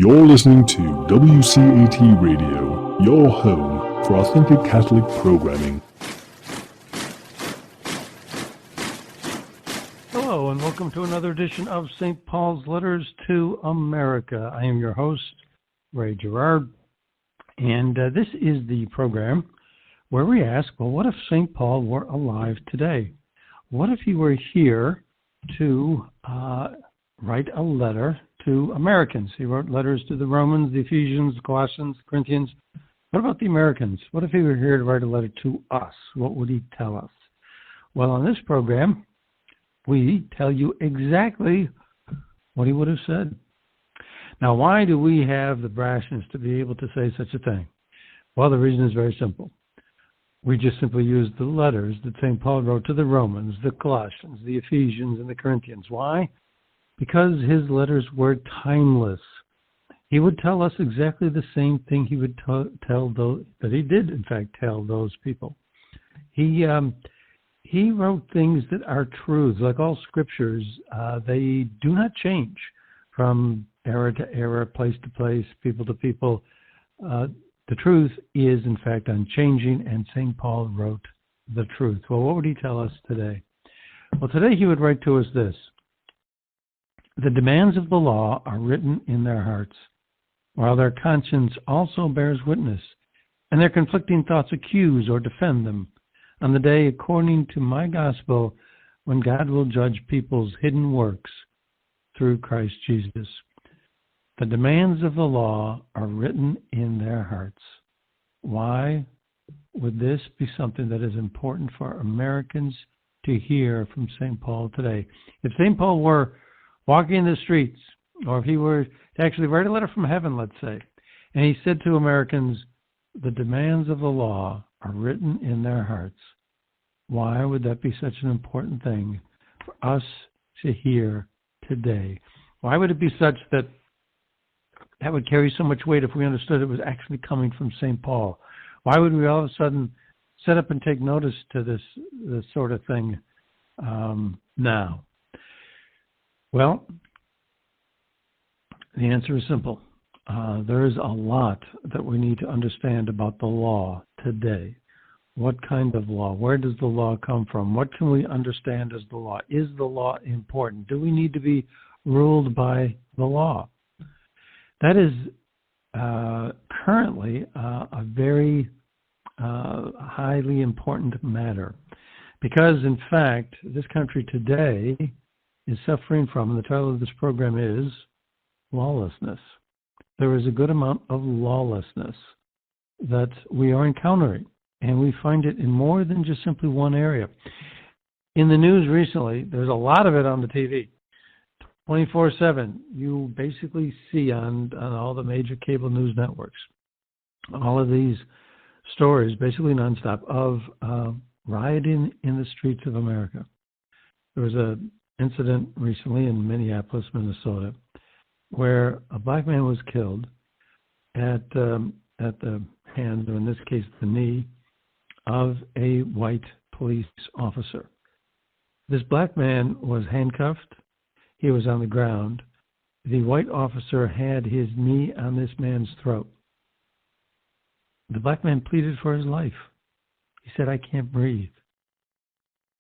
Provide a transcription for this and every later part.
You're listening to WCAT Radio, your home for authentic Catholic programming. Hello, and welcome to another edition of St. Paul's Letters to America. I am your host, Ray Gerard, and this is the program where we ask, well, what if St. Paul were alive today? What if he were here to write a letter to Americans? He wrote letters to the Romans, the Ephesians, the Colossians, the Corinthians. What about the Americans? What if he were here to write a letter to us? What would he tell us? Well, on this program, we tell you exactly what he would have said. Now, why do we have the brashness to be able to say such a thing? Well, the reason is very simple. We just simply use the letters that St. Paul wrote to the Romans, the Colossians, the Ephesians, and the Corinthians. Why? Because his letters were timeless. He would tell us exactly the same thing he would tell those, that he did, in fact, tell those people. He wrote things that are truths. Like all scriptures, they do not change from era to era, place to place, people to people. The truth is, in fact, unchanging, and St. Paul wrote the truth. Well, what would he tell us today? Well, today he would write to us this: the demands of the law are written in their hearts, while their conscience also bears witness, and their conflicting thoughts accuse or defend them on the day according to my gospel, when God will judge people's hidden works through Christ Jesus. The demands of the law are written in their hearts. Why would this be something that is important for Americans to hear from St. Paul today? If St. Paul were walking in the streets, or if he were to actually write a letter from heaven, let's say, and he said to Americans, the demands of the law are written in their hearts, why would that be such an important thing for us to hear today? Why would it be such that would carry so much weight if we understood it was actually coming from St. Paul? Why would we all of a sudden set up and take notice to this sort of thing now? Well, the answer is simple. There is a lot that we need to understand about the law today. What kind of law? Where does the law come from? What can we understand as the law? Is the law important? Do we need to be ruled by the law? That is currently a very highly important matter, because, in fact, this country today is suffering from, and the title of this program is, lawlessness. There is a good amount of lawlessness that we are encountering, and we find it in more than just simply one area. In the news recently, there's a lot of it on the TV. 24/7, you basically see on all the major cable news networks all of these stories, basically nonstop, of rioting in the streets of America. There was an incident recently in Minneapolis, Minnesota, where a black man was killed at the hands, or in this case, the knee, of a white police officer. This black man was handcuffed. He was on the ground. The white officer had his knee on this man's throat. The black man pleaded for his life. He said, I can't breathe.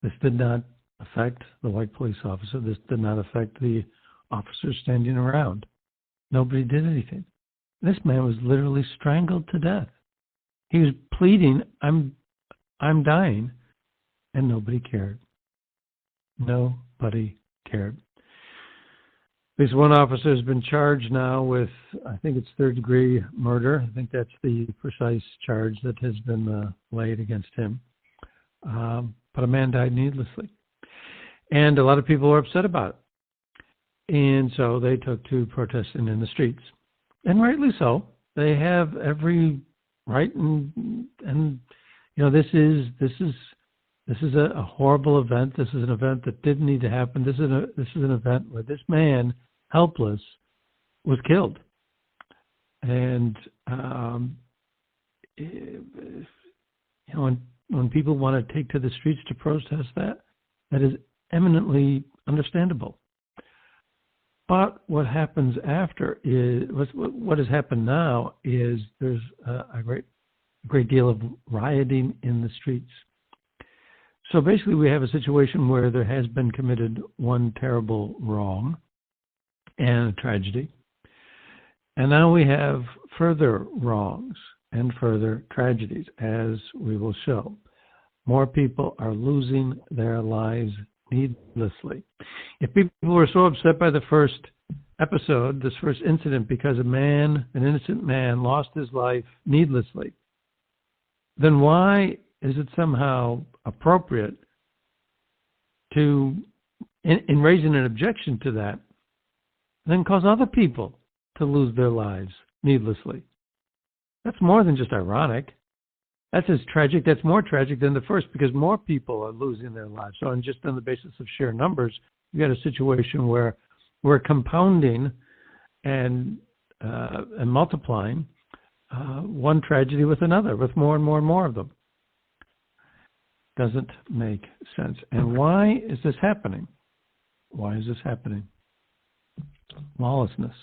This did not affect the white police officer. This did not affect the officers standing around. Nobody did anything. This man was literally strangled to death. He was pleading, I'm dying, and nobody cared. Nobody cared. At least one officer has been charged now with, I think it's third-degree murder. I think that's the precise charge that has been laid against him. But a man died needlessly. And a lot of people are upset about it. And so they took to protesting in the streets. And rightly so. They have every right, and you know, this is a horrible event. This is an event that didn't need to happen. This is an event where this man, helpless, was killed. And when people want to take to the streets to protest that is eminently understandable. But what happens after is, what has happened now is there's a great deal of rioting in the streets. So basically we have a situation where there has been committed one terrible wrong and a tragedy. And now we have further wrongs and further tragedies, as we will show. More people are losing their lives needlessly. If people were so upset by the first episode, this first incident, because an innocent man, lost his life needlessly, then why is it somehow appropriate to, in raising an objection to that, then cause other people to lose their lives needlessly? That's more than just ironic. That's as tragic. That's more tragic than the first, because more people are losing their lives. So, on just on the basis of sheer numbers, you got a situation where we're compounding and multiplying one tragedy with another, with more and more and more of them. Doesn't make sense. And why is this happening? Why is this happening? Lawlessness.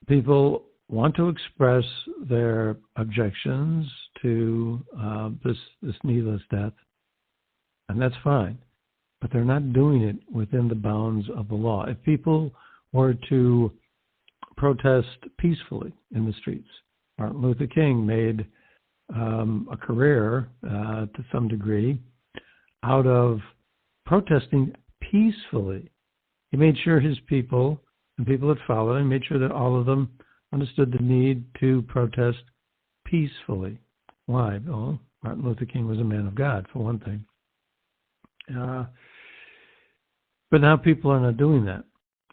People want to express their objections to this needless death, and that's fine, but they're not doing it within the bounds of the law. If people were to protest peacefully in the streets, Martin Luther King made a career to some degree out of protesting peacefully. He made sure his people and people that followed him made sure that all of them understood the need to protest peacefully. Why? Well, Martin Luther King was a man of God, for one thing. But now people are not doing that,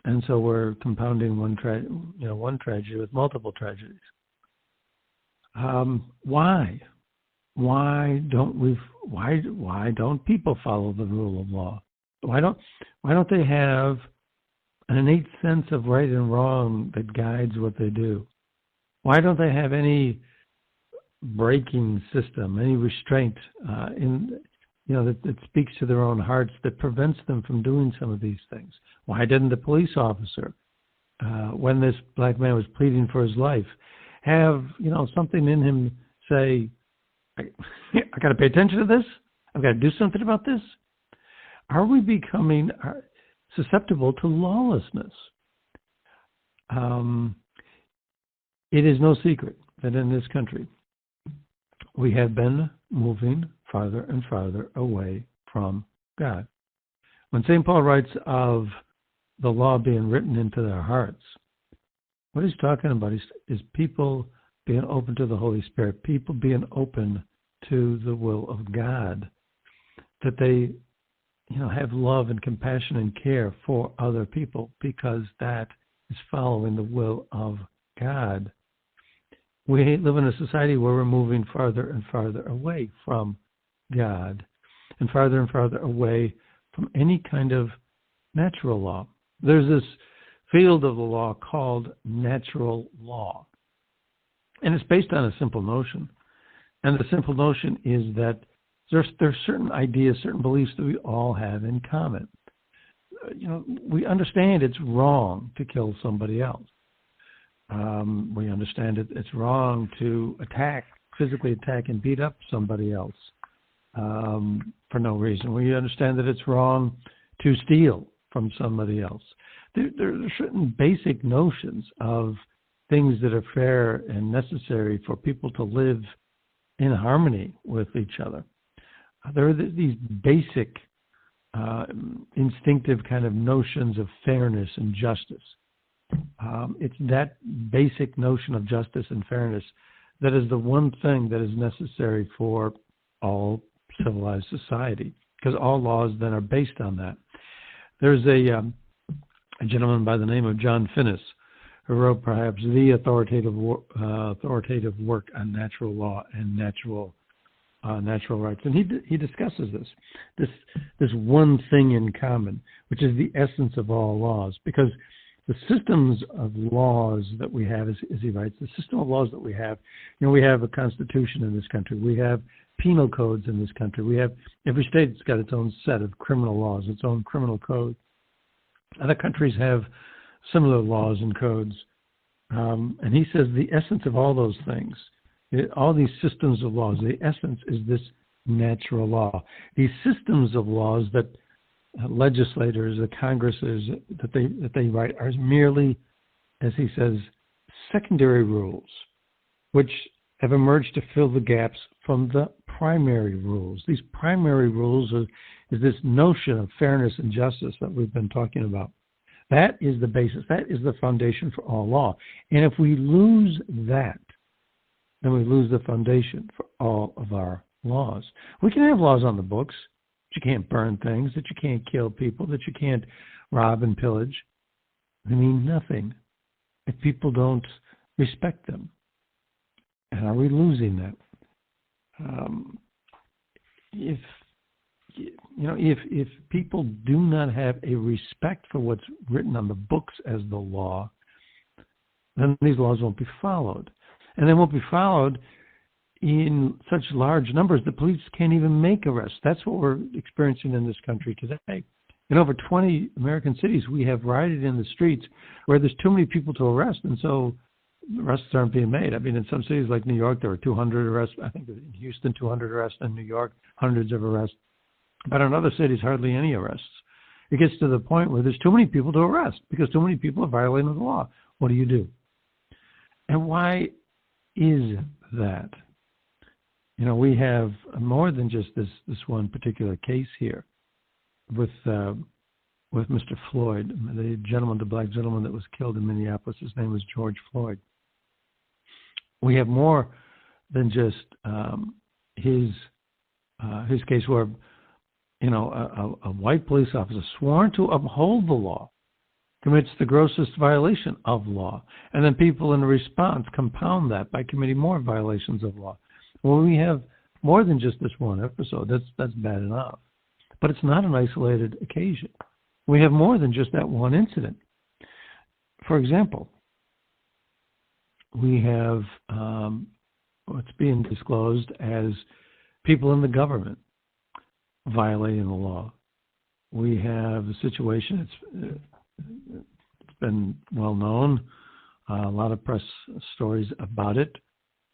and so we're compounding one tragedy with multiple tragedies. Why? Why don't people follow the rule of law? Why don't they have an innate sense of right and wrong that guides what they do? Why don't they have any braking system, any restraint that speaks to their own hearts, that prevents them from doing some of these things? Why didn't the police officer, when this black man was pleading for his life, have something in him say, I got to pay attention to this, I've got to do something about this? Are we becoming susceptible to lawlessness? It is no secret that in this country we have been moving farther and farther away from God. When St. Paul writes of the law being written into their hearts, what he's talking about is people being open to the Holy Spirit, people being open to the will of God, that they have love and compassion and care for other people, because that is following the will of God. We live in a society where we're moving farther and farther away from God, and farther away from any kind of natural law. There's this field of the law called natural law, and it's based on a simple notion. And the simple notion is that there's certain ideas, certain beliefs that we all have in common. We understand it's wrong to kill somebody else. We understand it's wrong to physically attack and beat up somebody else for no reason. We understand that it's wrong to steal from somebody else. There are certain basic notions of things that are fair and necessary for people to live in harmony with each other. There are these basic, instinctive kind of notions of fairness and justice. It's that basic notion of justice and fairness that is the one thing that is necessary for all civilized society, because all laws then are based on that. There's a gentleman by the name of John Finnis who wrote perhaps the authoritative work on natural law and natural rights, and he discusses this one thing in common, which is the essence of all laws, because the systems of laws that we have, as he writes, the system of laws that we have, we have a constitution in this country, we have penal codes in this country, we have every state's got its own set of criminal laws, its own criminal code. Other countries have similar laws and codes. And he says the essence of all those things, all these systems of laws, the essence is this natural law. These systems of laws that legislators, the Congresses, that they write are merely, as he says, secondary rules, which have emerged to fill the gaps from the primary rules. These primary rules is this notion of fairness and justice that we've been talking about. That is the basis. That is the foundation for all law. And if we lose that, then we lose the foundation for all of our laws. We can have laws on the books that you can't burn things, that you can't kill people, that you can't rob and pillage. They mean nothing if people don't respect them. And are we losing that? If people do not have a respect for what's written on the books as the law, then these laws won't be followed. And they won't be followed in such large numbers that police can't even make arrests. That's what we're experiencing in this country today. In over 20 American cities, we have rioted in the streets where there's too many people to arrest, and so arrests aren't being made. I mean, in some cities like New York, there were 200 arrests. I think in Houston, 200 arrests. In New York, hundreds of arrests. But in other cities, hardly any arrests. It gets to the point where there's too many people to arrest because too many people are violating the law. What do you do? And why is that? We have more than just this one particular case here with Mr. Floyd, the black gentleman that was killed in Minneapolis. His name was George Floyd. We have more than just his case where a white police officer sworn to uphold the law commits the grossest violation of law, and then people in response compound that by committing more violations of law. Well, we have more than just this one episode. That's bad enough, but it's not an isolated occasion. We have more than just that one incident. For example, we have what's being disclosed as people in the government violating the law. We have a situation, it's been well known, a lot of press stories about it,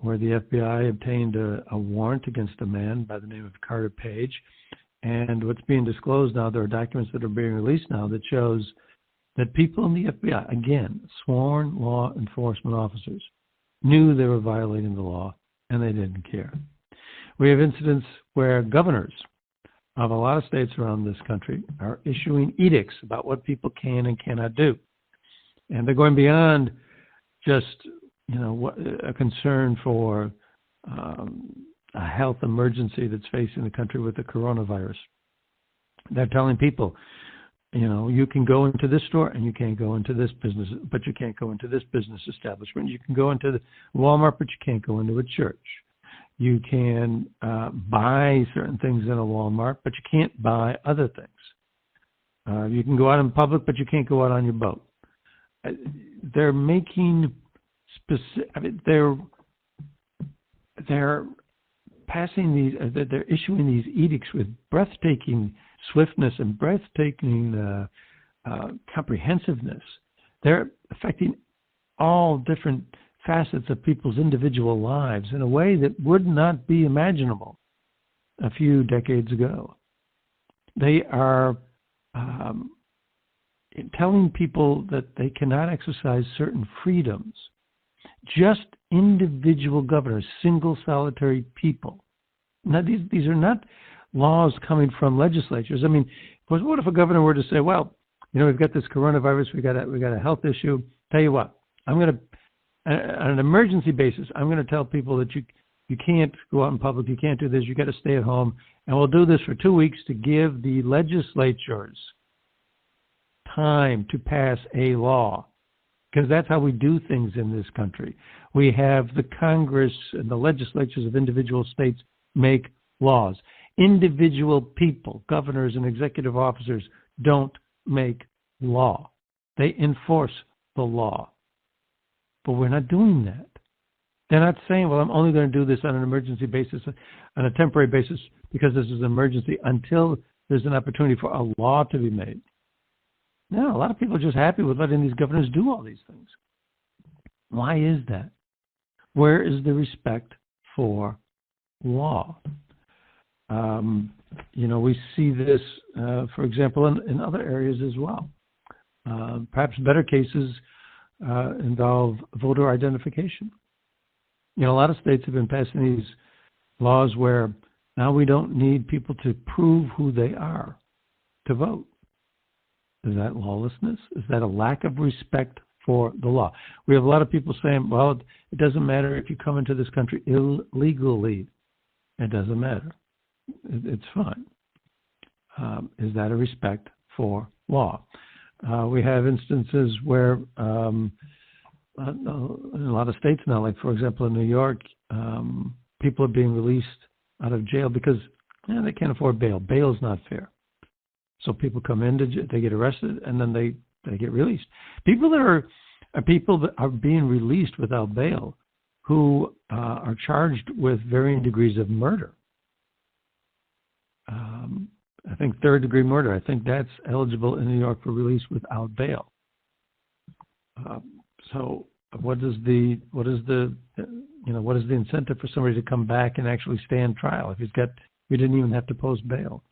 where the FBI obtained a warrant against a man by the name of Carter Page. And what's being disclosed now, there are documents that are being released now that shows that people in the FBI, again, sworn law enforcement officers, knew they were violating the law and they didn't care. We have incidents where governors of a lot of states around this country are issuing edicts about what people can and cannot do. And they're going beyond just, a concern for a health emergency that's facing the country with the coronavirus. They're telling people, you can go into this store and you can't go into this business, but you can't go into this business establishment. You can go into the Walmart, but you can't go into a church. You can buy certain things in a Walmart, but you can't buy other things. You can go out in public, but you can't go out on your boat. They're making they're passing these. They're issuing these edicts with breathtaking swiftness and breathtaking comprehensiveness. They're affecting all different facets of people's individual lives in a way that would not be imaginable a few decades ago. They are telling people that they cannot exercise certain freedoms. Just individual governors, single solitary people. Now, these are not laws coming from legislatures. I mean, what if a governor were to say, well, we've got this coronavirus, we got a health issue. Tell you what, I'm going to, on an emergency basis, I'm going to tell people that you can't go out in public, you can't do this, you got to stay at home, and we'll do this for 2 weeks to give the legislatures time to pass a law, because that's how we do things in this country. We have the Congress and the legislatures of individual states make laws. Individual people, governors and executive officers, don't make law. They enforce the law. But we're not doing that. They're not saying, well, I'm only going to do this on an emergency basis, on a temporary basis, because this is an emergency, until there's an opportunity for a law to be made. No, a lot of people are just happy with letting these governors do all these things. Why is that? Where is the respect for law? We see this, for example, in other areas as well. Perhaps better cases involve voter identification. A lot of states have been passing these laws where now we don't need people to prove who they are to vote. Is that lawlessness? Is that a lack of respect for the law? We have a lot of people saying, well, it doesn't matter if you come into this country illegally. It doesn't matter. It's fine. Is that a respect for law? We have instances where in a lot of states now, like for example in New York, people are being released out of jail because they can't afford bail. Bail is not fair. So people come in, they get arrested, and then they get released. People that are being released without bail who are charged with varying degrees of murder. I think third-degree murder. I think that's eligible in New York for release without bail. So what is the incentive for somebody to come back and actually stand trial if we didn't even have to post bail?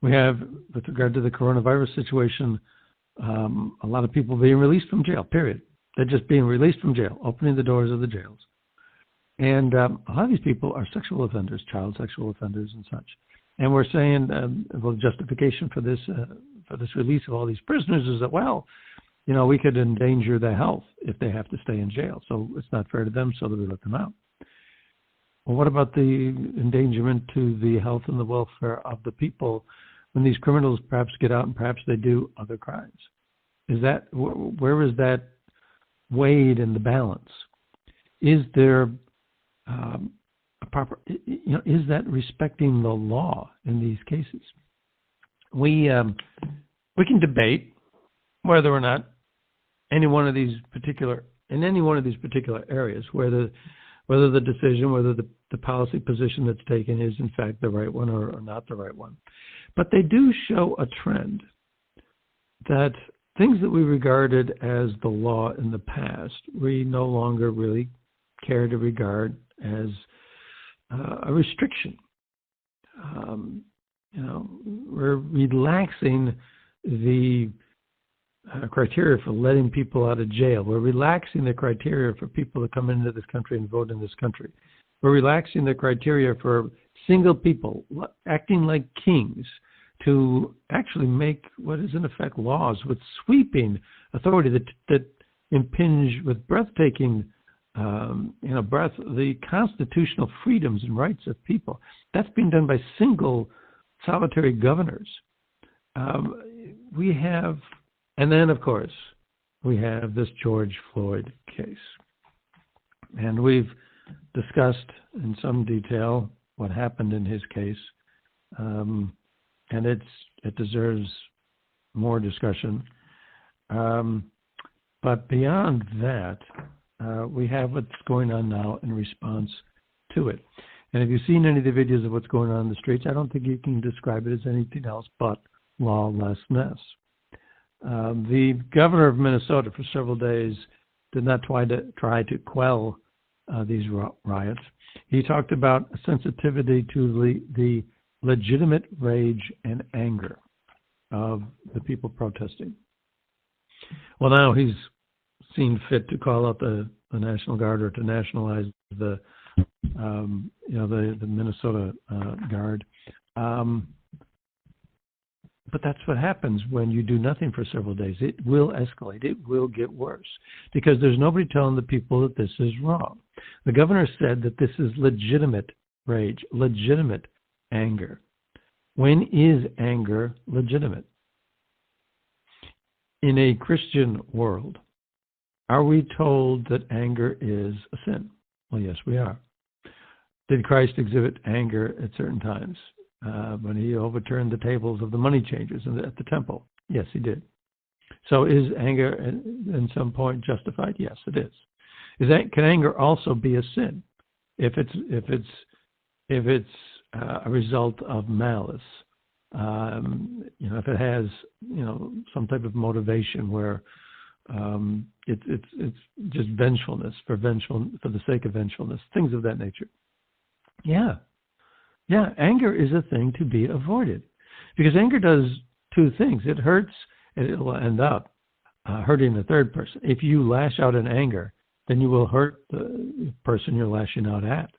We have, with regard to the coronavirus situation, a lot of people being released from jail, period. They're just being released from jail, opening the doors of the jails. And a lot of these people are sexual offenders, child sexual offenders and such. And we're saying, justification for this release of all these prisoners is that, we could endanger their health if they have to stay in jail. So it's not fair to them, so that we let them out. Well, what about the endangerment to the health and the welfare of the people when these criminals perhaps get out and perhaps they do other crimes? Where is that weighed in the balance? Is there a proper, is that respecting the law in these cases? We can debate whether or not in any one of these particular areas, whether the decision, whether the policy position that's taken is in fact the right one or not the right one. But they do show a trend that things that we regarded as the law in the past, we no longer really care to regard as a restriction. We're relaxing the criteria for letting people out of jail. We're relaxing the criteria for people to come into this country and vote in this country. We're relaxing the criteria for single people acting like kings to actually make what is in effect laws with sweeping authority that impinge with breathtaking the constitutional freedoms and rights of people. That's being done by single solitary governors. And then, of course, we have this George Floyd case. And we've discussed in some detail what happened in his case. And it deserves more discussion. But beyond that, we have what's going on now in response to it. And if you've seen any of the videos of what's going on in the streets, I don't think you can describe it as anything else but lawlessness. The governor of Minnesota for several days did not try to quell these riots. He talked about a sensitivity to the legitimate rage and anger of the people protesting. Well, now he's seen fit to call out the National Guard or to nationalize the Minnesota Guard. But that's what happens when you do nothing for several days. It will escalate. It will get worse because there's nobody telling the people that this is wrong. The governor said that this is legitimate rage, legitimate anger. When is anger legitimate? In a Christian world, are we told that anger is a sin? Well, yes, we are. Did Christ exhibit anger at certain times? When he overturned the tables of the money changers at the temple? Yes, he did. So is anger at some point justified? Yes, it is. Can anger also be a sin if it's a result of malice if it has, some type of motivation where it's just vengefulness for the sake of vengefulness, things of that nature. Yeah, anger is a thing to be avoided because anger does two things. It hurts, and it will end up hurting the third person. If you lash out in anger, then you will hurt the person you're lashing out at,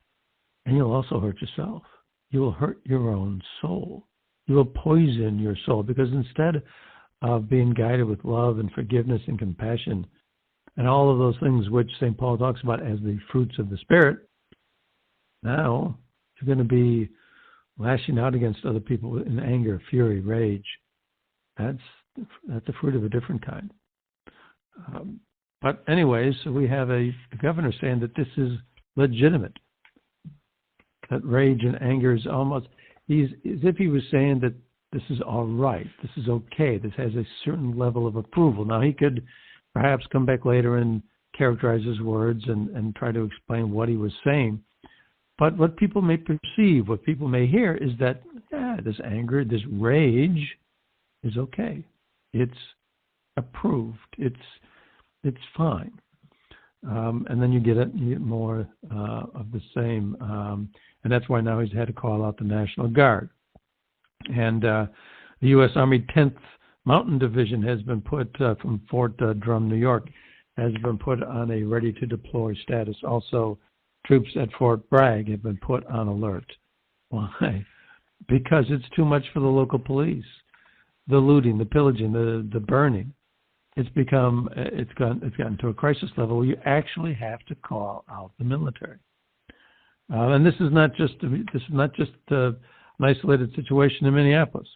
and you'll also hurt yourself. You will hurt your own soul. You will poison your soul because instead of being guided with love and forgiveness and compassion and all of those things which St. Paul talks about as the fruits of the Spirit, now you're going to be lashing out against other people in anger, fury, rage. That's the fruit of a different kind. But anyways, so we have a governor saying that this is legitimate. That rage and anger is almost, as if he was saying that this is all right, this is okay, this has a certain level of approval. Now, he could perhaps come back later and characterize his words and try to explain what he was saying. But what people may perceive, what people may hear is that, this anger, this rage is okay. It's approved. It's fine. And then you get more of the same. And that's why now he's had to call out the National Guard. And the U.S. Army 10th Mountain Division has been put from Fort Drum, New York, has been put on a ready-to-deploy status. Also, troops at Fort Bragg have been put on alert. Why? Because it's too much for the local police. The looting, the pillaging, the burning. It's gotten to a crisis level where you actually have to call out the military. And this is not just an isolated situation in Minneapolis.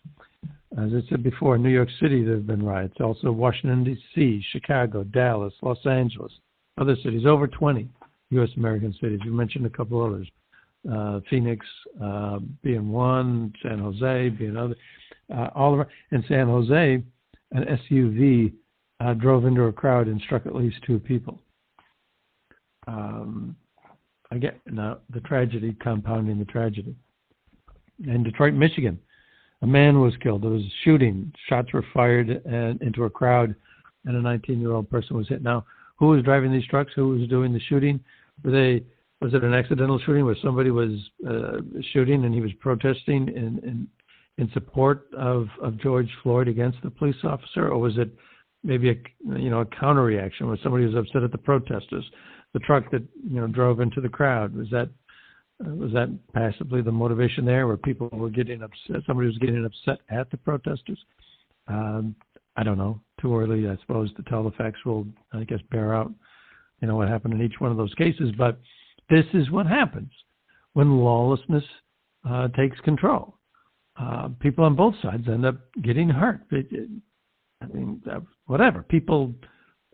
As I said before, in New York City there have been riots. Also Washington, D.C., Chicago, Dallas, Los Angeles, other cities, over 20 U.S. American cities. You mentioned a couple others. Phoenix being one, San Jose being another. All around. In San Jose, an SUV drove into a crowd and struck at least two people. Again, now the tragedy compounding the tragedy. In Detroit, Michigan, a man was killed. There was a shooting. Shots were fired into a crowd, and a 19-year-old person was hit. Now, who was driving these trucks? Who was doing the shooting? Was it an accidental shooting where somebody was shooting and he was protesting in support of George Floyd against the police officer, or was it maybe a counter reaction where somebody was upset at the protesters? The truck that drove into the crowd, was that passively the motivation there, where people were getting upset? Somebody was getting upset at the protesters. I don't know. Too early, I suppose, to tell. The facts will, I guess, bear out, what happened in each one of those cases. But this is what happens when lawlessness takes control. People on both sides end up getting hurt. Whatever. People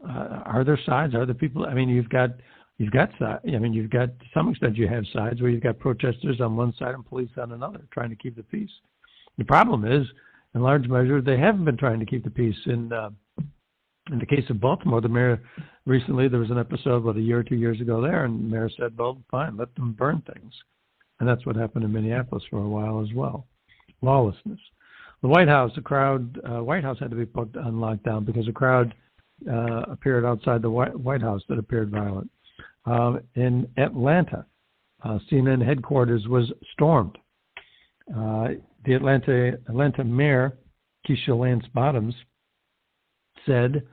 are there sides? Are there people? I mean, you've got sides. I mean, you've got, to some extent, you have sides where you've got protesters on one side and police on another, trying to keep the peace. The problem is, in large measure, they haven't been trying to keep the peace. In the case of Baltimore, the mayor recently, there was an episode, a year or 2 years ago there, and the mayor said, well, fine, let them burn things. And that's what happened in Minneapolis for a while as well. Lawlessness. The White House had to be put on lockdown because a crowd appeared outside the White House that appeared violent. In Atlanta, CNN headquarters was stormed. The Atlanta mayor, Keisha Lance Bottoms, said,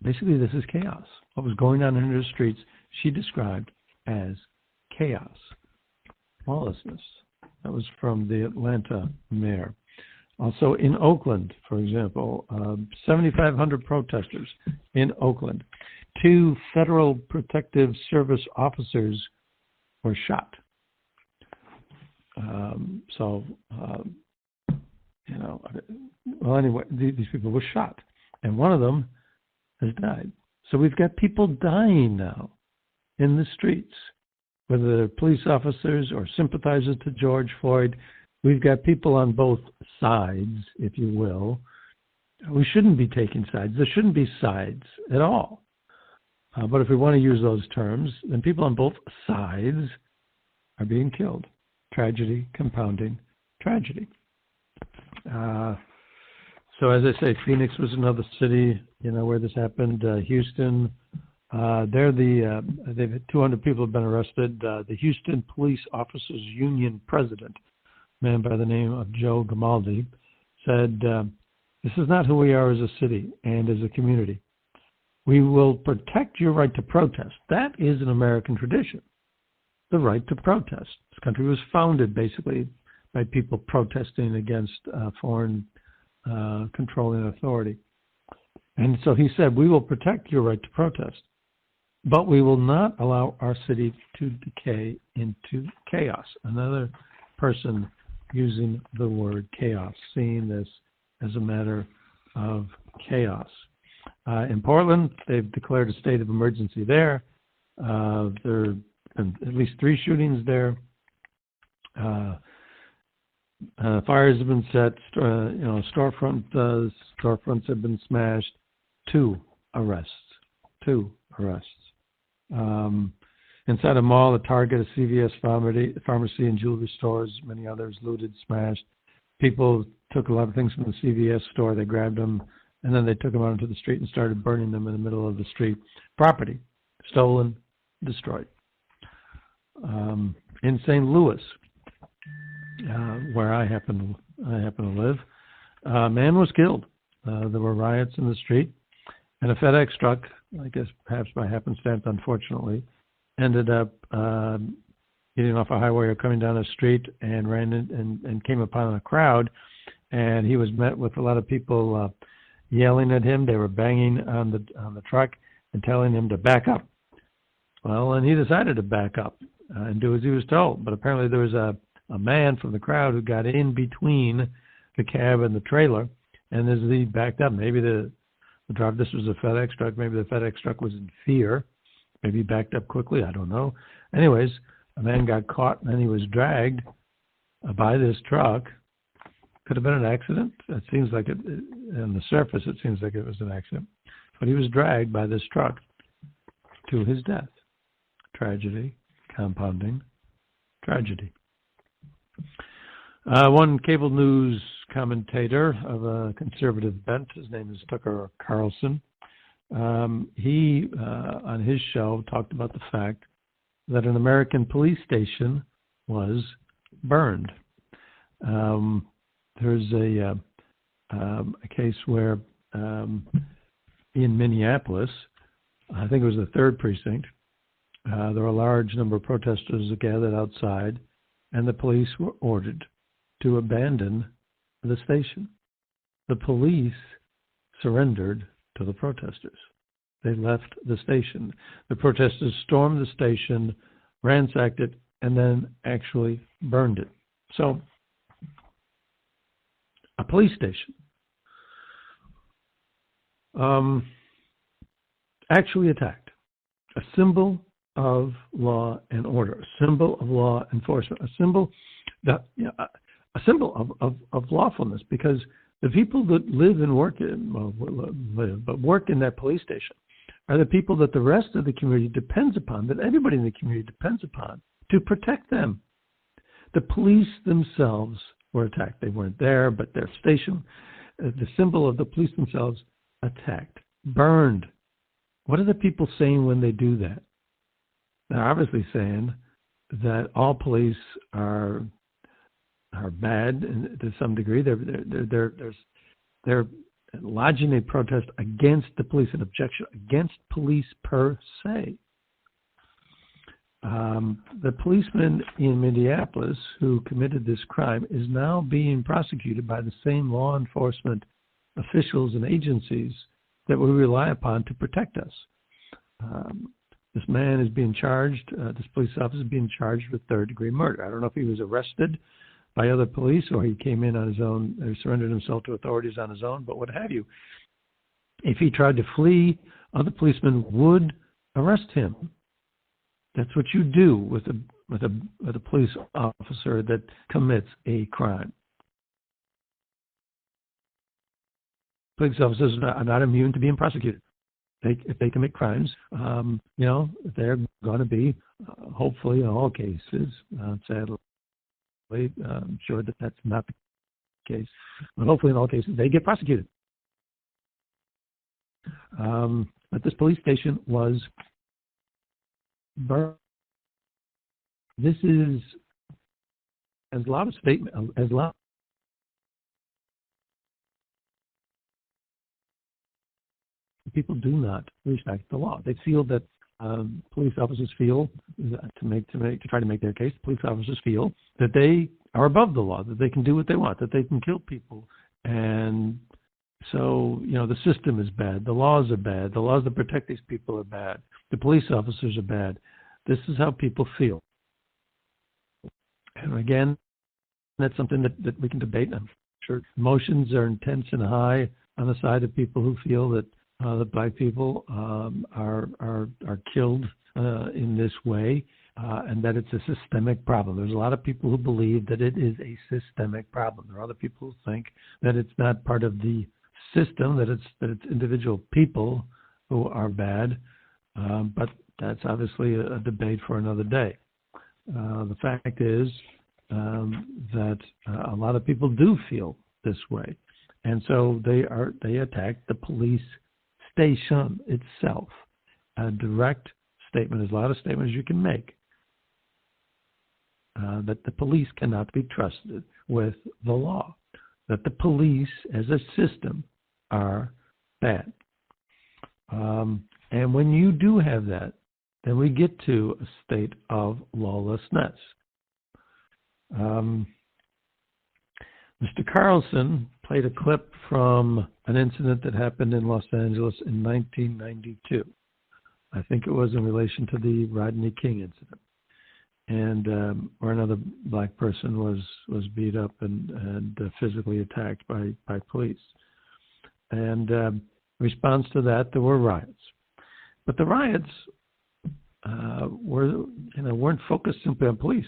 basically, this is chaos. What was going on in her streets, she described as chaos, lawlessness. That was from the Atlanta mayor. Also in Oakland, for example, 7,500 protesters in Oakland. 2 Federal Protective Service officers were shot. Anyway, these people were shot, and one of them has died. So we've got people dying now in the streets, whether they're police officers or sympathizers to George Floyd. We've got people on both sides, if you will. We shouldn't be taking sides. There shouldn't be sides at all. But if we want to use those terms, then people on both sides are being killed. Tragedy compounding tragedy. So as I say, Phoenix was another city, where this happened. Houston, they've had 200 people have been arrested. The Houston Police Officers Union president, a man by the name of Joe Grimaldi, said, "This is not who we are as a city and as a community. We will protect your right to protest." That is an American tradition, the right to protest. This country was founded basically by people protesting against foreign controlling authority. And so he said, "We will protect your right to protest, but we will not allow our city to decay into chaos." Another person using the word chaos, seeing this as a matter of chaos. In Portland, they've declared a state of emergency there. There have been at least 3 shootings there. Fires have been set. Storefronts have been smashed. 2 arrests. Inside a mall, a Target, a CVS pharmacy, and jewelry stores, many others looted, smashed. People took a lot of things from the CVS store. They grabbed them, and then they took them out into the street and started burning them in the middle of the street. Property stolen, destroyed. In St. Louis, where I happen to live, a man was killed. There were riots in the street, and a FedEx truck, I guess perhaps by happenstance, unfortunately, ended up getting off a highway or coming down a street and ran in, and came upon a crowd, and he was met with a lot of people yelling at him. They were banging on the truck and telling him to back up. Well, and he decided to back up and do as he was told. But apparently there was a man from the crowd who got in between the cab and the trailer, and as he backed up, maybe the driver, this was a FedEx truck, maybe the FedEx truck was in fear. Maybe he backed up quickly, I don't know. Anyways, a man got caught and then he was dragged by this truck. Could have been an accident. It seems like it, on the surface, it seems like it was an accident. But he was dragged by this truck to his death. Tragedy, compounding tragedy. One cable news commentator of a conservative bent, his name is Tucker Carlson, he, on his show, talked about the fact that an American police station was burned. There's a case where in Minneapolis, I think it was the 3rd precinct, there were a large number of protesters gathered outside, and the police were ordered to abandon the station. The police surrendered to the protesters. They left the station. The protesters stormed the station, ransacked it, and then actually burned it. So, a police station actually attacked. A symbol of law and order, a symbol of law enforcement, a symbol of lawfulness, because the people that live and work work in that police station are the people that the rest of the community depends upon, that everybody in the community depends upon to protect them. The police themselves were attacked. They weren't there, but their station, the symbol of the police themselves, attacked, burned. What are the people saying when they do that? They're obviously saying that all police are bad, and to some degree. They're lodging a protest against the police, an objection against police per se. The policeman in Minneapolis who committed this crime is now being prosecuted by the same law enforcement officials and agencies that we rely upon to protect us. This man is being charged, this police officer is being charged with 3rd-degree murder. I don't know if he was arrested by other police or he came in on his own or surrendered himself to authorities on his own, but what have you. If he tried to flee, other policemen would arrest him. That's what you do with a police officer that commits a crime. Police officers are not immune to being prosecuted. If they commit crimes, they're going to be, hopefully in all cases, sadly, I'm sure that's not the case, but hopefully in all cases they get prosecuted. But this police station was burned. This is as loud a statement as loud. People do not respect the law. They feel that police officers feel to try to make their case. Police officers feel that they are above the law, that they can do what they want, that they can kill people, and so the system is bad. The laws are bad. The laws that protect these people are bad. The police officers are bad. This is how people feel. And again, that's something that we can debate. I'm sure emotions are intense and high on the side of people who feel that black people are killed in this way, and that it's a systemic problem. There's a lot of people who believe that it is a systemic problem. There are other people who think that it's not part of the system, that it's individual people who are bad, but that's obviously a debate for another day. The fact is that a lot of people do feel this way, and so they attack the police station itself. A direct statement, as loud a statement as you can make, that the police cannot be trusted with the law, that the police as a system are bad. And when you do have that, then we get to a state of lawlessness. Mr. Carlson played a clip from an incident that happened in Los Angeles in 1992. I think it was in relation to the Rodney King incident, and where another black person was beat up and physically attacked by police. And in response to that, there were riots. But the riots weren't focused simply on police.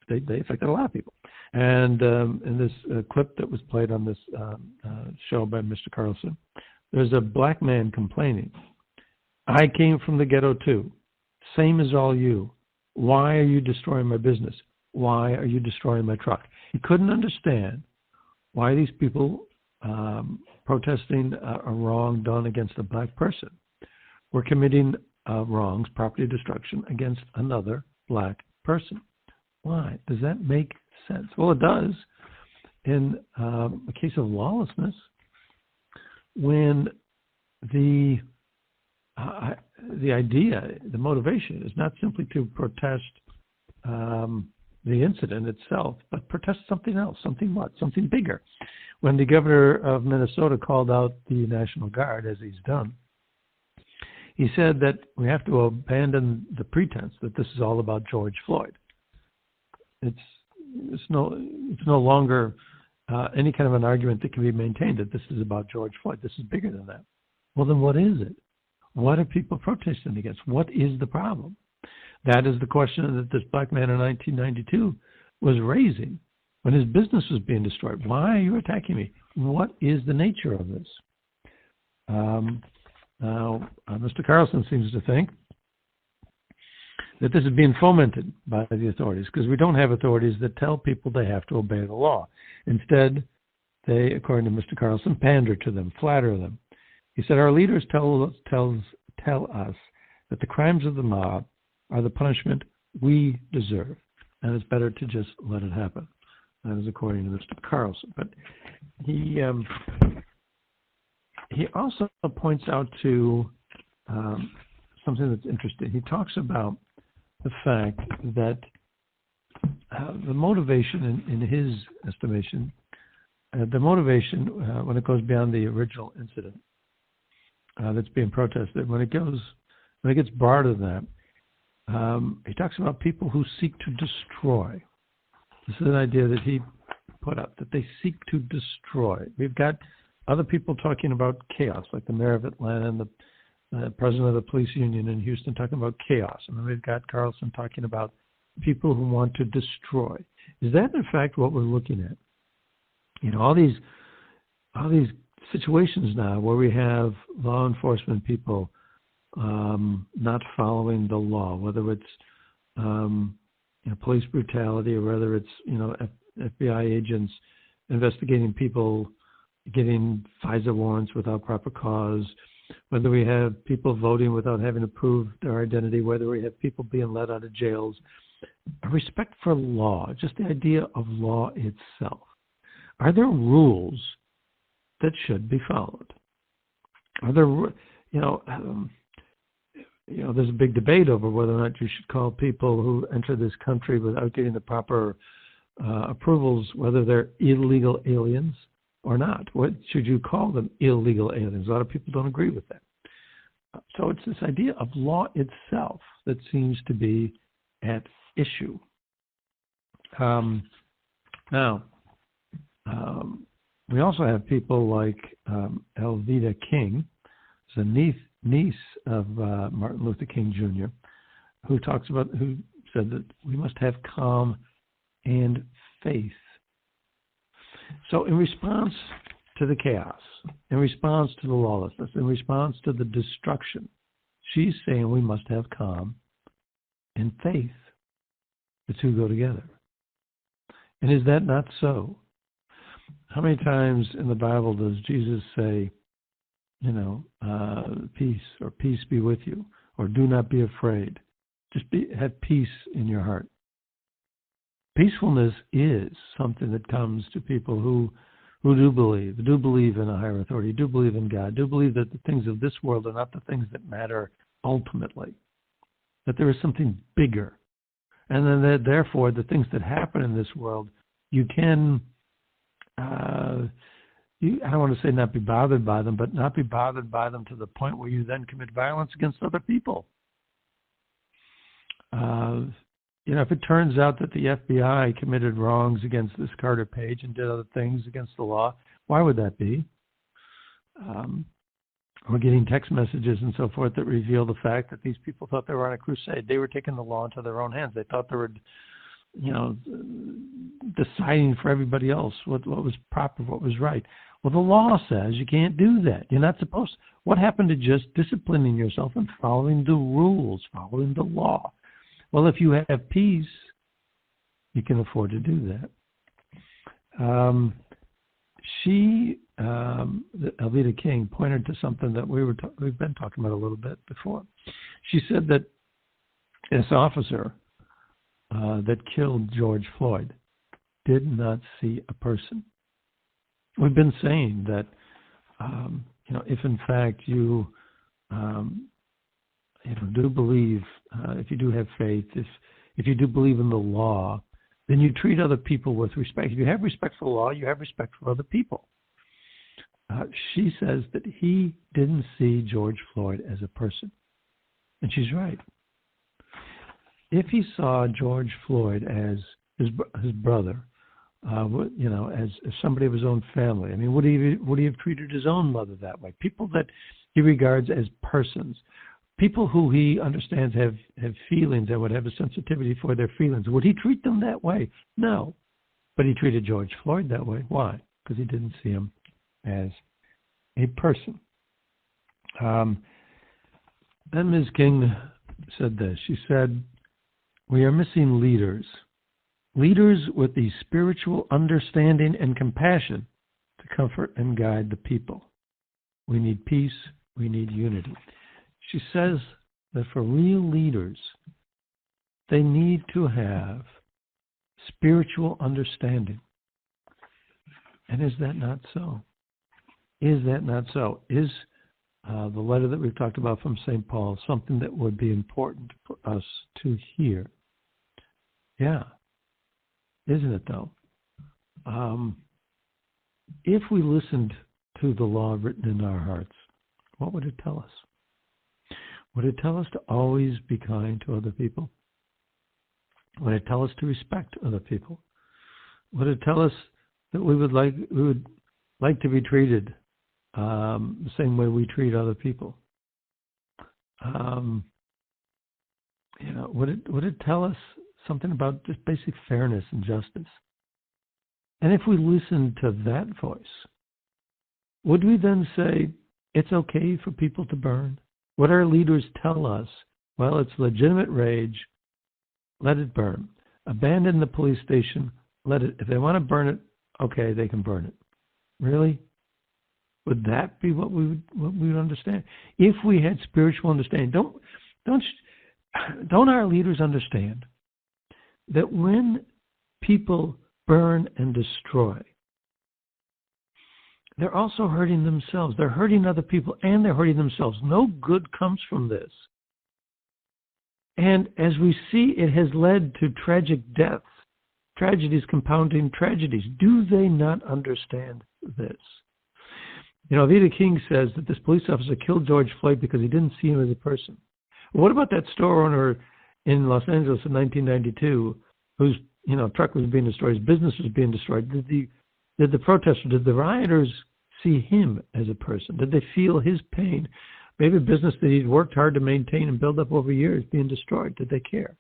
They affected a lot of people. And in this clip that was played on this show by Mr. Carlson, there's a black man complaining. I came from the ghetto too, same as all you. Why are you destroying my business? Why are you destroying my truck? He couldn't understand why these people protesting a wrong done against a black person were committing wrongs, property destruction, against another black person. Why? Does that make sense? Well, it does in a case of lawlessness, when the idea, the motivation is not simply to protest the incident itself, but protest something else, something bigger. When the governor of Minnesota called out the National Guard, as he's done, he said that we have to abandon the pretense that this is all about George Floyd. It's no longer any kind of an argument that can be maintained that this is about George Floyd. This is bigger than that. Well, then what is it? What are people protesting against? What is the problem? That is the question that this black man in 1992 was raising when his business was being destroyed. Why are you attacking me? What is the nature of this? Now, Mr. Carlson seems to think that this is being fomented by the authorities, because we don't have authorities that tell people they have to obey the law. Instead, they, according to Mr. Carlson, pander to them, flatter them. He said, our leaders tell us that the crimes of the mob are the punishment we deserve, and it's better to just let it happen. That is according to Mr. Carlson. But he also points out to something that's interesting. He talks about the fact that the motivation, in his estimation, the motivation when it goes beyond the original incident that's being protested, when it gets broader than that, he talks about people who seek to destroy. This is an idea that he put up, that they seek to destroy. We've got other people talking about chaos, like the mayor of Atlanta and the president of the police union in Houston talking about chaos. And then we've got Carlson talking about people who want to destroy. Is that, in fact, what we're looking at? You know, all these situations now where we have law enforcement people not following the law, whether it's police brutality or whether it's FBI agents investigating people getting FISA warrants without proper cause, whether we have people voting without having to prove their identity, whether we have people being let out of jails. A respect for law, just the idea of law itself. Are there rules that should be followed? Are there, there's a big debate over whether or not you should call people who enter this country without getting the proper approvals, whether they're illegal aliens or not. What should you call them? Illegal aliens. A lot of people don't agree with that. So it's this idea of law itself that seems to be at issue. We also have people like Elvita King, who's a niece of Martin Luther King Jr., who said that we must have calm and faith. So in response to the chaos, in response to the lawlessness, in response to the destruction, she's saying we must have calm and faith. The two go together. And is that not so? How many times in the Bible does Jesus say, peace, or peace be with you, or do not be afraid? Just have peace in your heart. Peacefulness is something that comes to people who do believe in a higher authority, do believe in God, do believe that the things of this world are not the things that matter ultimately, that there is something bigger. And then that, therefore, the things that happen in this world, you can, I don't want to say not be bothered by them, but not be bothered by them to the point where you then commit violence against other people. If it turns out that the FBI committed wrongs against this Carter Page and did other things against the law, why would that be? We're getting text messages and so forth that reveal the fact that these people thought they were on a crusade. They were taking the law into their own hands. They thought they were, deciding for everybody else what was proper, what was right. Well, the law says you can't do that. You're not supposed to. What happened to just disciplining yourself and following the rules, following the law? Well, if you have peace, you can afford to do that. Elvita King pointed to something that we've been talking about a little bit before. She said that this officer that killed George Floyd did not see a person. We've been saying that, if in fact you do believe, if you do have faith, if you do believe in the law, then you treat other people with respect. If you have respect for the law, you have respect for other people. She says that he didn't see George Floyd as a person. And she's right. If he saw George Floyd as his brother, as somebody of his own family, I mean, would he have treated his own mother that way? People that he regards as persons. People who he understands have feelings and would have a sensitivity for their feelings. Would he treat them that way? No. But he treated George Floyd that way. Why? Because he didn't see him as a person. Then Ms. King said this. She said, we are missing leaders with the spiritual understanding and compassion to comfort and guide the people. We need peace. We need unity. She says that for real leaders, they need to have spiritual understanding. And is that not so? Is that not so? Is the letter that we've talked about from St. Paul something that would be important for us to hear? Yeah. Isn't it, though? If we listened to the law written in our hearts, what would it tell us? Would it tell us to always be kind to other people? Would it tell us to respect other people? Would it tell us that we would like to be treated the same way we treat other people? Would it tell us something about just basic fairness and justice? And if we listened to that voice, would we then say it's okay for people to burn? Would our leaders tell us, well, it's legitimate rage, let it burn. Abandon the police station, let it. If they want to burn it, okay, they can burn it. Really? Would that be what we would understand? If we had spiritual understanding, don't our leaders understand that when people burn and destroy, they're also hurting themselves. They're hurting other people and they're hurting themselves. No good comes from this. And as we see, it has led to tragic deaths, tragedies compounding tragedies. Do they not understand this? You know, Vita King says that this police officer killed George Floyd because he didn't see him as a person. What about that store owner in Los Angeles in 1992 whose truck was being destroyed, his business was being destroyed? Did the protesters, did the rioters see him as a person? Did they feel his pain? Maybe a business that he'd worked hard to maintain and build up over years being destroyed. Did they care?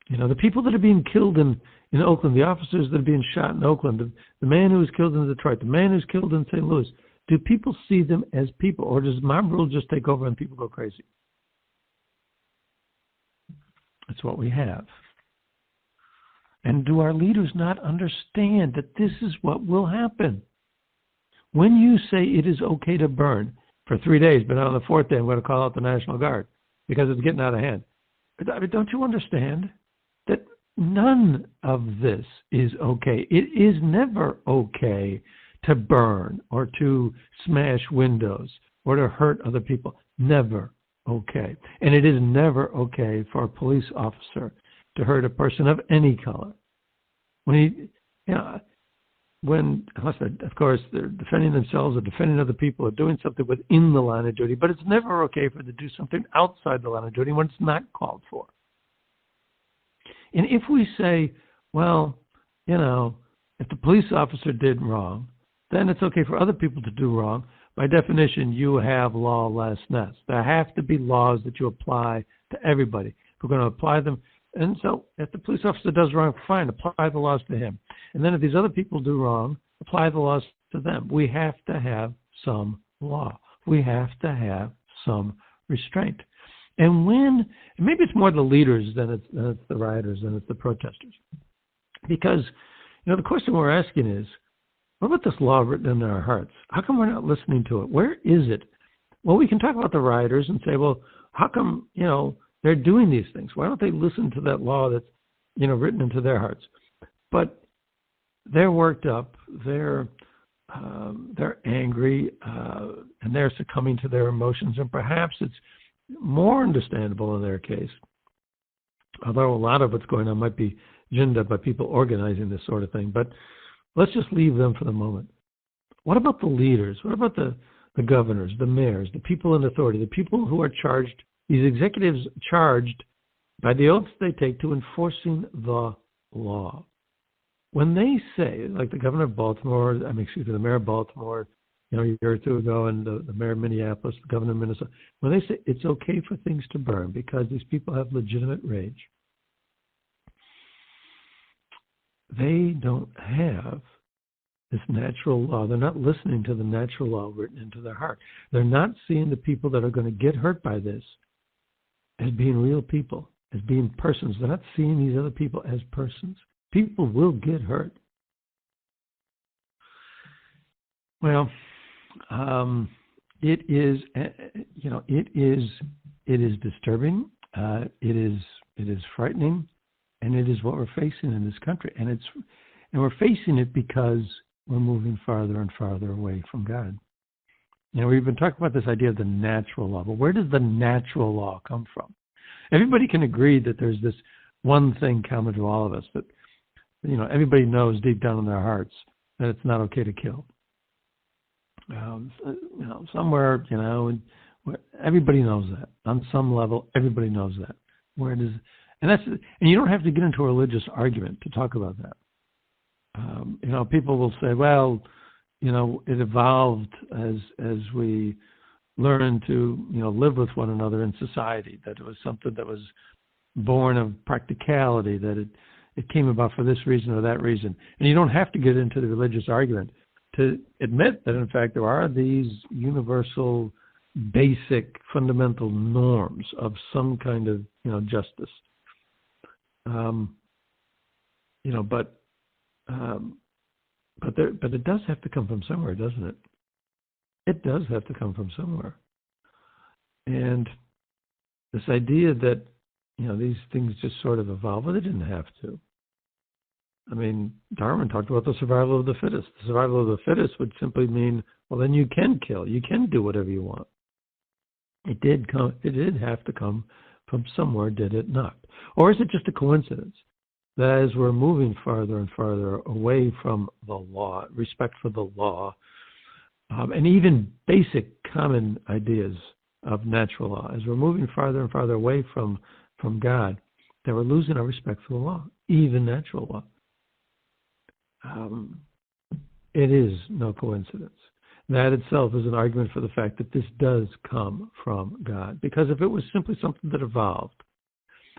The people that are being killed in Oakland, the officers that are being shot in Oakland, the man who was killed in Detroit, the man who's killed in St. Louis, do people see them as people, or does mob rule just take over and people go crazy? That's what we have. And do our leaders not understand that this is what will happen? When you say it is okay to burn for 3 days, but on the fourth day I'm going to call out the National Guard because it's getting out of hand. Don't you understand that none of this is okay? It is never okay to burn or to smash windows or to hurt other people. Never okay. And it is never okay for a police officer to hurt a person of any color. Unless, of course, they're defending themselves or defending other people or doing something within the line of duty, but it's never okay for them to do something outside the line of duty when it's not called for. And if we say, well, if the police officer did wrong, then it's okay for other people to do wrong. By definition, you have lawlessness. There have to be laws that you apply to everybody. We're going to apply them. And so if the police officer does wrong, fine, apply the laws to him. And then if these other people do wrong, apply the laws to them. We have to have some law. We have to have some restraint. And maybe it's more the leaders than it's the rioters, than it's the protesters. Because, the question we're asking is, what about this law written in our hearts? How come we're not listening to it? Where is it? Well, we can talk about the rioters and say, well, how come, they're doing these things? Why don't they listen to that law that's, written into their hearts? But they're worked up, they're angry, and they're succumbing to their emotions, and perhaps it's more understandable in their case, although a lot of what's going on might be ginned up by people organizing this sort of thing. But let's just leave them for the moment. What about the leaders? What about the governors, the mayors, the people in authority, the people who are charged, these executives charged by the oaths they take to enforcing the law? When they say, like the governor of Baltimore, the mayor of Baltimore, a year or two ago, and the mayor of Minneapolis, the governor of Minnesota, when they say it's okay for things to burn because these people have legitimate rage, they don't have this natural law. They're not listening to the natural law written into their heart. They're not seeing the people that are going to get hurt by this as being real people, as being persons. They're not seeing these other people as persons. People will get hurt. Well, it is disturbing. It is frightening, and it is what we're facing in this country. And we're facing it because we're moving farther and farther away from God. We've been talking about this idea of the natural law, but where does the natural law come from? Everybody can agree that there's this one thing common to all of us, that everybody knows deep down in their hearts that it's not okay to kill. Somewhere, everybody knows that. On some level, everybody knows that. And you don't have to get into a religious argument to talk about that. People will say, well, it evolved as we learned to, live with one another in society, that it was something that was born of practicality, that it came about for this reason or that reason. And you don't have to get into the religious argument to admit that, in fact, there are these universal, basic, fundamental norms of some kind of, justice. but it does have to come from somewhere, doesn't it? It does have to come from somewhere. And this idea that, these things just sort of evolve, well, they didn't have to. I mean, Darwin talked about the survival of the fittest. The survival of the fittest would simply mean, well, then you can kill. You can do whatever you want. It did have to come from somewhere, did it not? Or is it just a coincidence that as we're moving farther and farther away from the law, respect for the law, and even basic common ideas of natural law, as we're moving farther and farther away from God, that we're losing our respect for the law, even natural law. It is no coincidence. That itself is an argument for the fact that this does come from God. Because if it was simply something that evolved,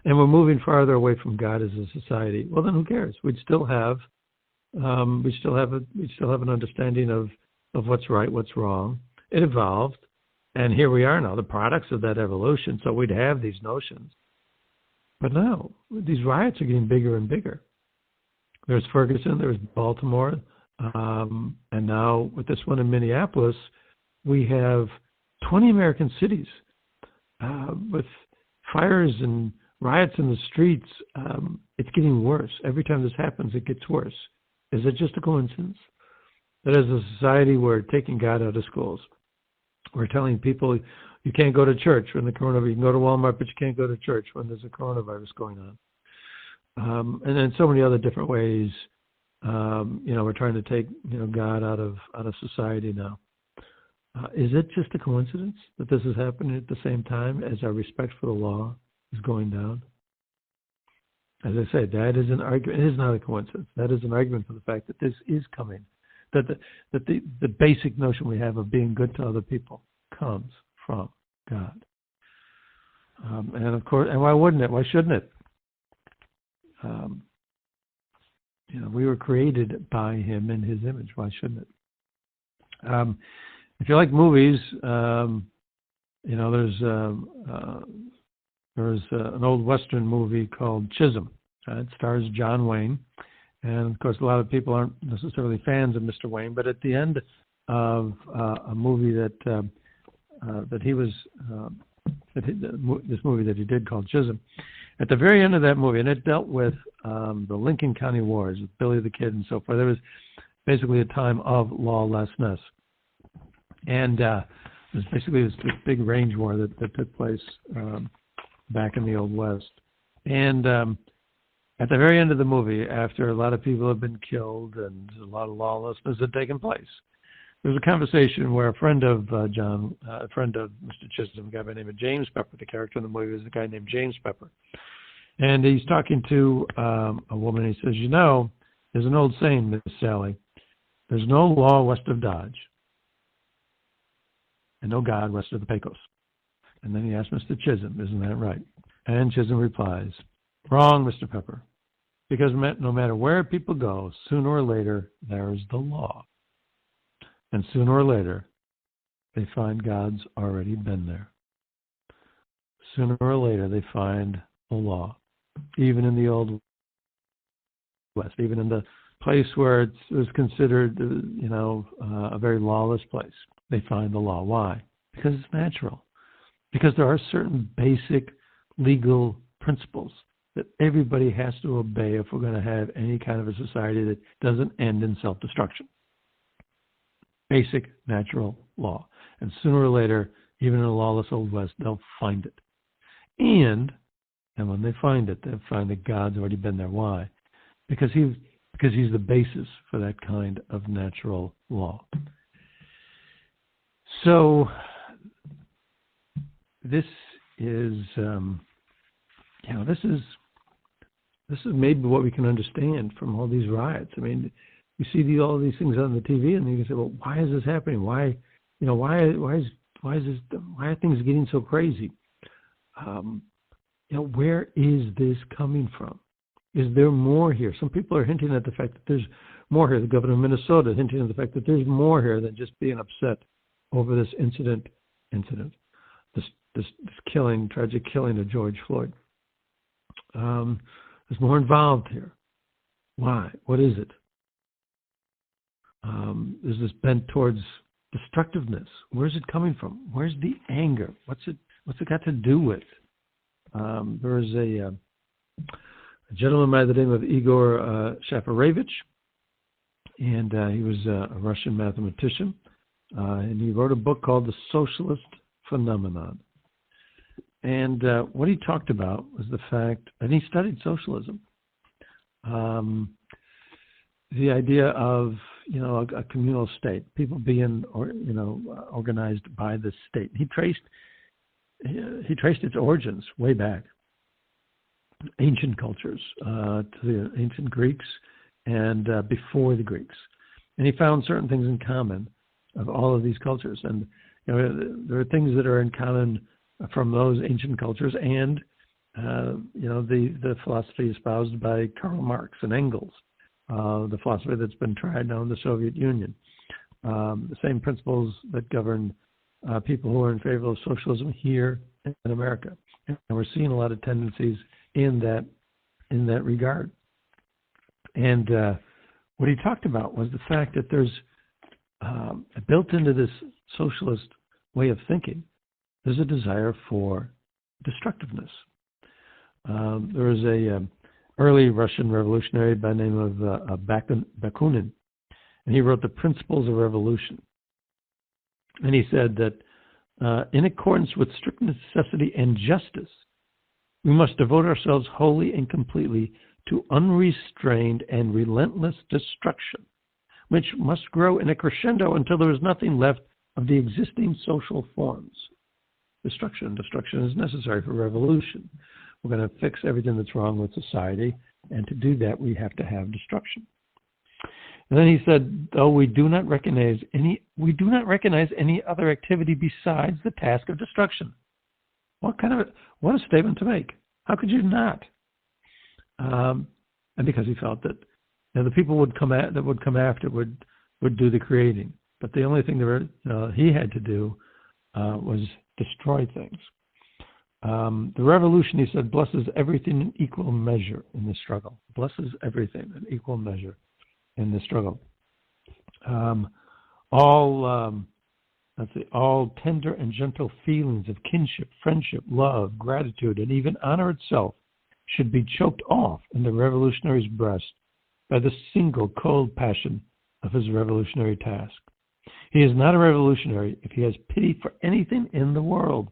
and we're moving farther away from God as a society, well, then who cares? We'd still have an understanding of what's right, what's wrong. It evolved, and here we are now, the products of that evolution. So we'd have these notions. But now, these riots are getting bigger and bigger. There's Ferguson, there's Baltimore, and now with this one in Minneapolis, we have 20 American cities with fires and riots in the streets. It's getting worse. Every time this happens, it gets worse. Is it just a coincidence that as a society we're taking God out of schools? We're telling people you can't go to church when the coronavirus. You can go to Walmart, but you can't go to church when there's a coronavirus going on. And then so many other different ways, we're trying to take, God out of society now. Is it just a coincidence that this is happening at the same time as our respect for the law is going down? As I say, that is an argument. It is not a coincidence. That is an argument for the fact that this is coming. That the basic notion we have of being good to other people comes from God. And of course, and why wouldn't it? Why shouldn't it? We were created by Him in His image. Why shouldn't it? If you like movies, there's an old Western movie called Chisholm. It stars John Wayne, and of course, a lot of people aren't necessarily fans of Mr. Wayne. But at the end of a movie this movie that he did called Chisholm. At the very end of that movie, and it dealt with the Lincoln County Wars, with Billy the Kid and so forth. There was basically a time of lawlessness. And it was basically this big range war that took place back in the Old West. And at the very end of the movie, after a lot of people have been killed and a lot of lawlessness had taken place, there was a conversation where a friend of Mr. Chisholm, a guy by the name of James Pepper, the character in the movie was a guy named James Pepper. And he's talking to a woman. He says, there's an old saying, Miss Sally, there's no law west of Dodge and no God west of the Pecos. And then he asked Mr. Chisholm, isn't that right? And Chisholm replies, wrong, Mr. Pepper, because no matter where people go, sooner or later, there's the law. And sooner or later, they find God's already been there. Sooner or later, they find the law. Even in the Old West, even in the place where it was considered, a very lawless place, they find the law. Why? Because it's natural. Because there are certain basic legal principles that everybody has to obey if we're going to have any kind of a society that doesn't end in self-destruction. Basic natural law. And sooner or later, even in a lawless Old West, they'll find it. And when they find it, they'll find that God's already been there. Why? Because he's the basis for that kind of natural law. So this is this is maybe what we can understand from all these riots. I mean, you see all these things on the TV, and you can say, well, why is this happening? Why are things getting so crazy? Where is this coming from? Is there more here? Some people are hinting at the fact that there's more here. The governor of Minnesota is hinting at the fact that there's more here than just being upset over this incident, this tragic killing of George Floyd. There's more involved here. Why? What is it? There's this bent towards destructiveness. Where's it coming from? Where's the anger? What's it got to do with? There is a gentleman by the name of Igor Shafarevich, and he was a Russian mathematician, and he wrote a book called The Socialist Phenomenon. And what he talked about was the fact, and he studied socialism, the idea of a communal state, people being organized by the state. He traced its origins way back, ancient cultures, to the ancient Greeks and before the Greeks, and he found certain things in common of all of these cultures. And there are things that are in common from those ancient cultures and the philosophy espoused by Karl Marx and Engels, the philosophy that's been tried now in the Soviet Union, the same principles that govern people who are in favor of socialism here in America. And we're seeing a lot of tendencies in that regard. And what he talked about was the fact that there's built into this socialist way of thinking, there's a desire for destructiveness. There was a early Russian revolutionary by the name of Bakunin, and he wrote The Principles of Revolution. And he said that in accordance with strict necessity and justice, we must devote ourselves wholly and completely to unrestrained and relentless destruction, which must grow in a crescendo until there is nothing left of the existing social forms. Destruction is necessary for revolution. We're going to fix everything that's wrong with society, and to do that, we have to have destruction. And then he said, though we do not recognize any other activity besides the task of destruction. What a statement to make! How could you not? And because he felt that the people that would come after would do the creating, but the only thing he had to do was destroy things. The revolution, he said, blesses everything in equal measure in the struggle. Blesses everything in equal measure in the struggle. All tender and gentle feelings of kinship, friendship, love, gratitude, and even honor itself should be choked off in the revolutionary's breast by the single cold passion of his revolutionary task. He is not a revolutionary if he has pity for anything in the world.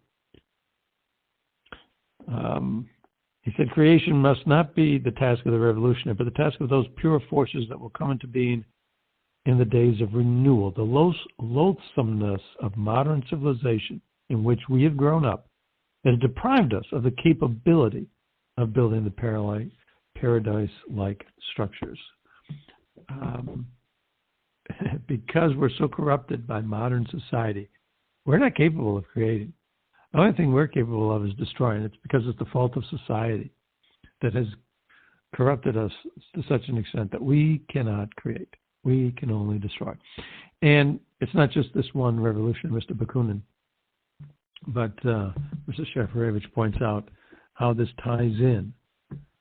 He said creation must not be the task of the revolutionary, but the task of those pure forces that will come into being in the days of renewal. The loathsomeness of modern civilization in which we have grown up has deprived us of the capability of building the paradise-like structures. Because we're so corrupted by modern society, we're not capable of creating. The only thing we're capable of is destroying. It's because it's the fault of society that has corrupted us to such an extent that we cannot create. We can only destroy. And it's not just this one revolution, Mr. Bakunin, but Mr. Shafarevich points out how this ties in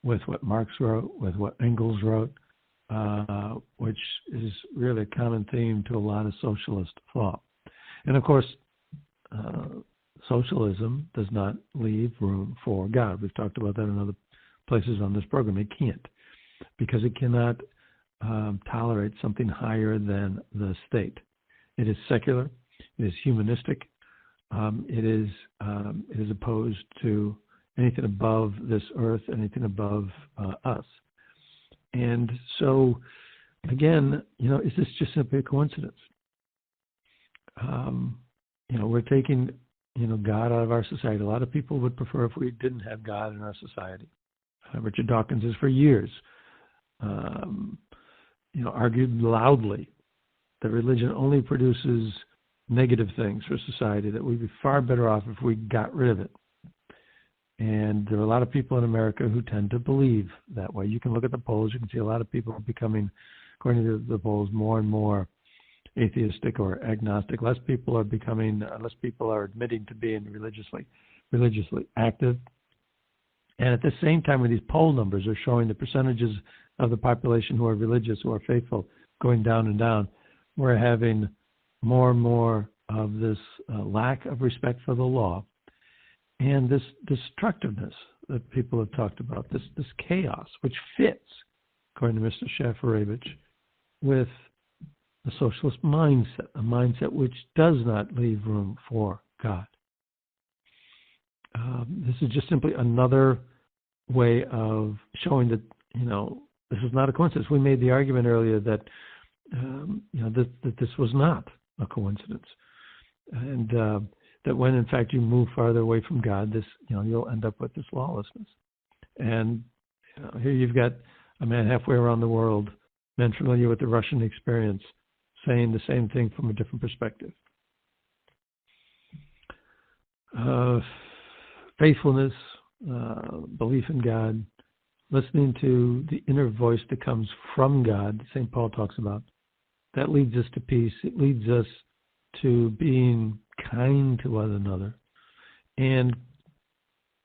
with what Marx wrote, with what Engels wrote, which is really a common theme to a lot of socialist thought. And of course, socialism does not leave room for God. We've talked about that in other places on this program. It can't, because it cannot tolerate something higher than the state. It is secular. It is humanistic. It is opposed to anything above this earth, anything above us. And so, again, is this just simply a coincidence? We're taking, God out of our society. A lot of people would prefer if we didn't have God in our society. Richard Dawkins has for years, argued loudly that religion only produces negative things for society, that we'd be far better off if we got rid of it. And there are a lot of people in America who tend to believe that way. You can look at the polls. You can see a lot of people are becoming, according to the polls, more and more atheistic or agnostic. Less people are admitting to being religiously active. And at the same time, when these poll numbers are showing the percentages of the population who are religious, who are faithful, going down and down. We're having more and more of this lack of respect for the law and this destructiveness that people have talked about, this chaos, which fits, according to Mr. Shafarevich, with the socialist mindset, a mindset which does not leave room for God. This is just simply another way of showing that, this is not a coincidence. We made the argument earlier that, that this was not a coincidence. And that when, in fact, you move farther away from God, this, you'll end up with this lawlessness. And here you've got a man halfway around the world, men familiar with the Russian experience, saying the same thing from a different perspective. Faithfulness, belief in God, listening to the inner voice that comes from God, St. Paul talks about, that leads us to peace. It leads us to being kind to one another. And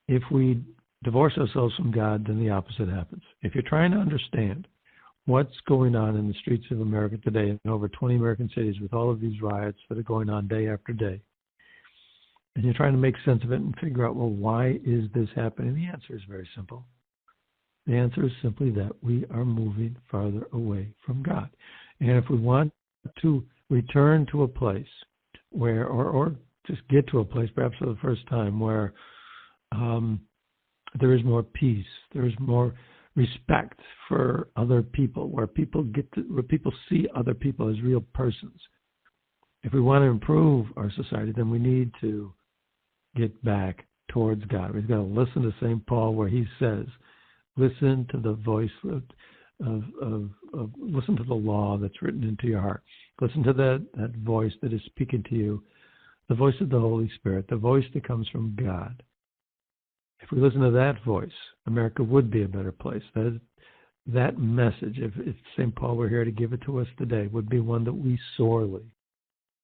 if we divorce ourselves from God, then the opposite happens. If you're trying to understand what's going on in the streets of America today in over 20 American cities with all of these riots that are going on day after day, and you're trying to make sense of it and figure out, well, why is this happening? The answer is very simple. The answer is simply that we are moving farther away from God. And if we want to return to a place where, or just get to a place, perhaps for the first time, where there is more peace, there is more respect for other people, where people see other people as real persons. If we want to improve our society, then we need to get back towards God. We've got to listen to St. Paul, where he says, listen to the voice of listen to the law that's written into your heart. Listen to that voice that is speaking to you, the voice of the Holy Spirit, the voice that comes from God. If we listen to that voice, America would be a better place. That message, if St. Paul were here to give it to us today, would be one that we sorely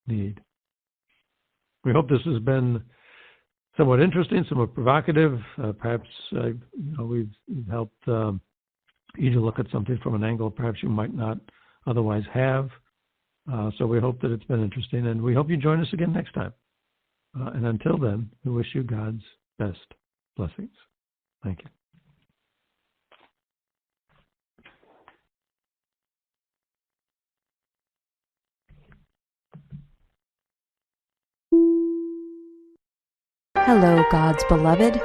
need. We hope this has been somewhat interesting, somewhat provocative. Perhaps we've helped you to look at something from an angle perhaps you might not otherwise have. So we hope that it's been interesting, and we hope you join us again next time. And until then, we wish you God's best blessings. Thank you. Hello, God's beloved.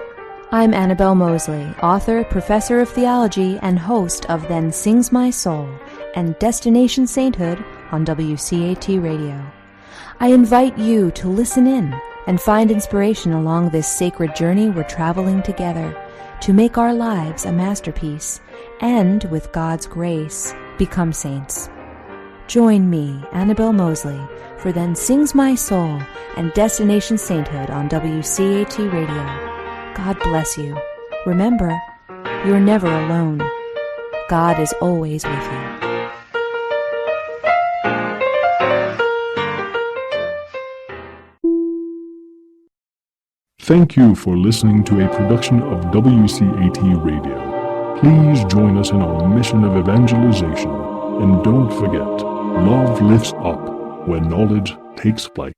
I'm Annabelle Mosley, author, professor of theology, and host of Then Sings My Soul and Destination Sainthood on WCAT Radio. I invite you to listen in and find inspiration along this sacred journey we're traveling together to make our lives a masterpiece and, with God's grace, become saints. Join me, Annabelle Mosley, for Then Sings My Soul and Destination Sainthood on WCAT Radio. God bless you. Remember, you're never alone. God is always with you. Thank you for listening to a production of WCAT Radio. Please join us in our mission of evangelization. And don't forget, love lifts up when knowledge takes flight.